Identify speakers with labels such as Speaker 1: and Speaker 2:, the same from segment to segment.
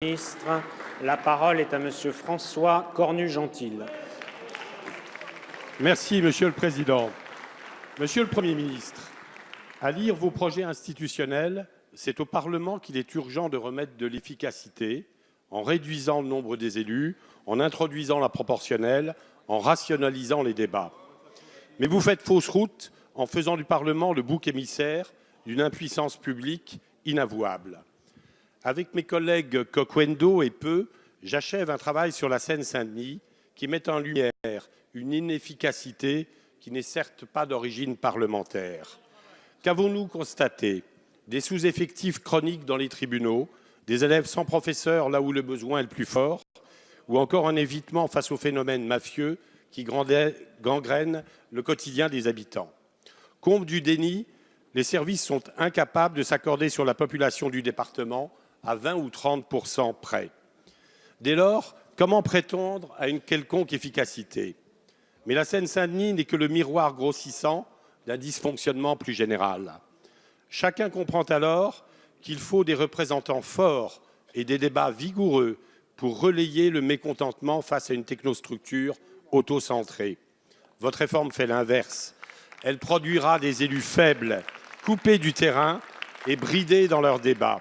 Speaker 1: Ministre, la parole est à Monsieur François Cornu-Gentil.
Speaker 2: Merci, Monsieur le Président. Monsieur le Premier ministre, à lire vos projets institutionnels, c'est au Parlement qu'il est urgent de remettre de l'efficacité en réduisant le nombre des élus, en introduisant la proportionnelle, en rationalisant les débats. Mais vous faites fausse route en faisant du Parlement le bouc émissaire d'une impuissance publique inavouable. Avec mes collègues Coquendo et Peu, j'achève un travail sur la Seine-Saint-Denis qui met en lumière une inefficacité qui n'est certes pas d'origine parlementaire. Qu'avons-nous constaté? Des sous-effectifs chroniques dans les tribunaux, des élèves sans professeur là où le besoin est le plus fort, ou encore un évitement face aux phénomènes mafieux qui gangrènent le quotidien des habitants. Comble du déni, les services sont incapables de s'accorder sur la population du département à 20 ou 30% près. Dès lors, comment prétendre à une quelconque efficacité? Mais la Seine-Saint-Denis n'est que le miroir grossissant d'un dysfonctionnement plus général. Chacun comprend alors qu'il faut des représentants forts et des débats vigoureux pour relayer le mécontentement face à une technostructure auto-centrée. Votre réforme fait l'inverse. Elle produira des élus faibles, coupés du terrain et bridés dans leurs débats.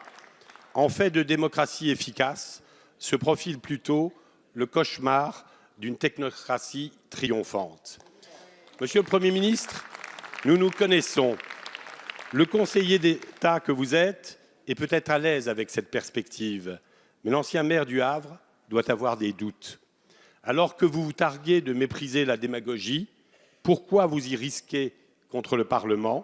Speaker 2: En fait de démocratie efficace, se profile plutôt le cauchemar d'une technocratie triomphante. Monsieur le Premier ministre, nous nous connaissons. Le conseiller d'État que vous êtes est peut-être à l'aise avec cette perspective, mais l'ancien maire du Havre doit avoir des doutes. Alors que vous vous targuez de mépriser la démagogie, pourquoi vous y risquez contre le Parlement?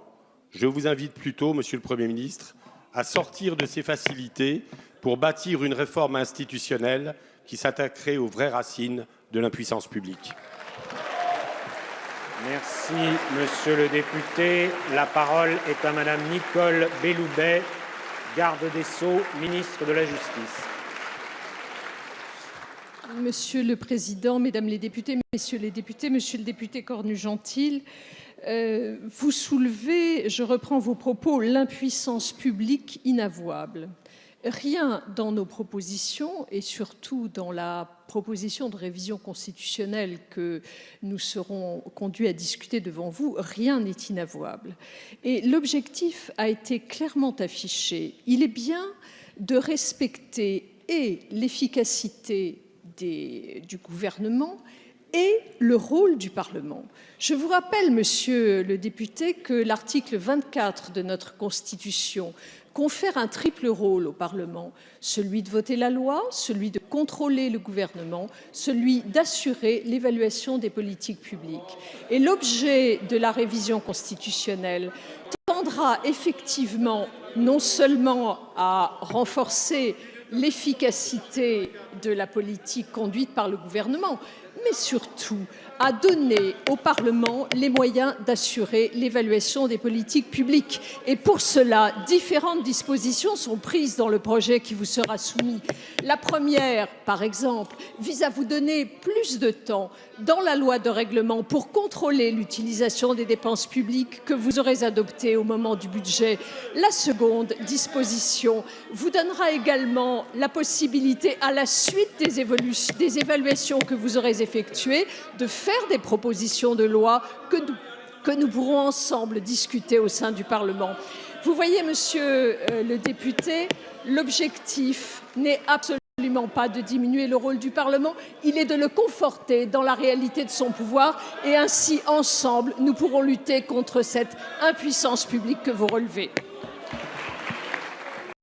Speaker 2: Je vous invite plutôt, Monsieur le Premier ministre, à sortir de ces facilités pour bâtir une réforme institutionnelle qui s'attaquerait aux vraies racines de l'impuissance publique.
Speaker 1: Merci, Monsieur le député. La parole est à Madame Nicole Belloubet, garde des Sceaux, ministre de la Justice.
Speaker 3: Monsieur le Président, Mesdames les députées, Messieurs les députés, Monsieur le député Cornu-Gentil, vous soulevez, je reprends vos propos, l'impuissance publique inavouable. Rien dans nos propositions, et surtout dans la proposition de révision constitutionnelle que nous serons conduits à discuter devant vous, rien n'est inavouable. Et l'objectif a été clairement affiché. Il est bien de respecter et l'efficacité du gouvernement et le rôle du Parlement. Je vous rappelle, monsieur le député, que l'article 24 de notre Constitution confère un triple rôle au Parlement, celui de voter la loi, celui de contrôler le gouvernement, celui d'assurer l'évaluation des politiques publiques. Et l'objet de la révision constitutionnelle tendra effectivement non seulement à renforcer l'efficacité de la politique conduite par le gouvernement, mais surtout à donner au Parlement les moyens d'assurer l'évaluation des politiques publiques. Et pour cela, différentes dispositions sont prises dans le projet qui vous sera soumis. La première, par exemple, vise à vous donner plus de temps dans la loi de règlement pour contrôler l'utilisation des dépenses publiques que vous aurez adoptées au moment du budget. La seconde disposition vous donnera également la possibilité, à la suite des évaluations que vous aurez effectuées, de faire des propositions de loi que nous pourrons ensemble discuter au sein du Parlement. Vous voyez, monsieur le député, l'objectif n'est absolument pas de diminuer le rôle du Parlement, il est de le conforter dans la réalité de son pouvoir et ainsi, ensemble, nous pourrons lutter contre cette impuissance publique que vous relevez.